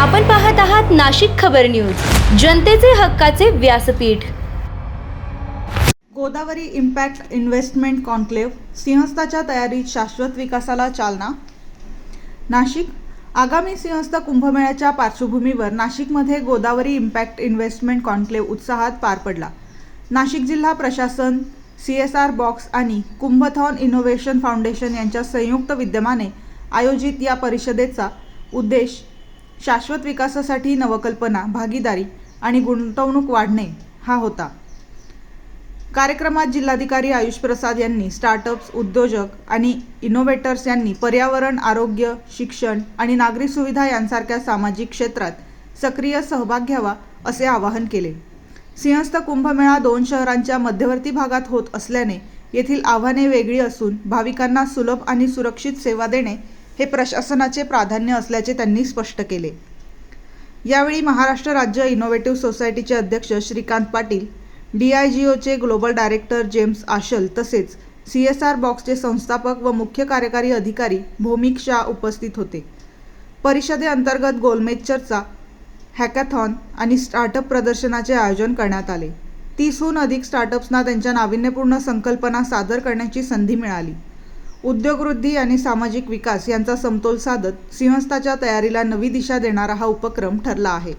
आपण पाहत आहात नाशिक खबर न्यूज, जनतेचे हक्काचे व्यासपीठ। गोदावरी इम्पॅक्ट इन्व्हेस्टमेंट कॉन्क्लेव्ह, सिंहस्थाच्या तयारीत शाश्वत विकासाला चालना। नाशिक आगामी सिंहस्थ कुंभमेळ्याच्या पार्श्वभूमीवर नाशिकमध्ये गोदावरी इम्पॅक्ट इन्व्हेस्टमेंट कॉन्क्लेव्ह उत्साहात पार पडला। नाशिक जिल्हा प्रशासन, CSR बॉक्स आणि कुंभथॉन इनोव्हेशन फाउंडेशन यांच्या संयुक्त विद्यमाने आयोजित या परिषदेचा उद्देश शाश्वत विकासासाठी नवकल्पना, भागीदारी आणि गुंतवणूक वाढणे हा होता। कार्यक्रमात जिल्हाधिकारी आयुष प्रसाद यांनी स्टार्टअप्स, उद्योजक आणि इनोव्हेटर्स यांनी पर्यावरण, आरोग्य, शिक्षण आणि नागरी सुविधा यांसारख्या सामाजिक क्षेत्रात सक्रिय सहभाग घ्यावा असे आवाहन केले। सिंहस्थ कुंभमेळा 2 शहरांच्या मध्यवर्ती भागात होत असल्याने येथील आव्हाने वेगळी असून भाविकांना सुलभ आणि सुरक्षित सेवा देणे हे प्रशासनाचे प्राधान्य असल्याचे त्यांनी स्पष्ट केले। यावेळी महाराष्ट्र राज्य इनोव्हेटिव्ह सोसायटीचे अध्यक्ष श्रीकांत पाटील, DIGOचे ग्लोबल डायरेक्टर जेम्स आशल तसेच CSR बॉक्सचे संस्थापक व मुख्य कार्यकारी अधिकारी भौमिक शाह उपस्थित होते। परिषदेअंतर्गत गोलमेज चर्चा, हॅकॅथॉन आणि स्टार्टअप प्रदर्शनाचे आयोजन करण्यात आले। 30हून अधिक स्टार्टअप्सना त्यांच्या नाविन्यपूर्ण संकल्पना सादर करण्याची संधी मिळाली। उद्योगवृद्धी आणि सामाजिक विकास यांचा समतोल साधत सिंहस्थाच्या तयारीला नवी दिशा देणारा हा उपक्रम ठरला आहे।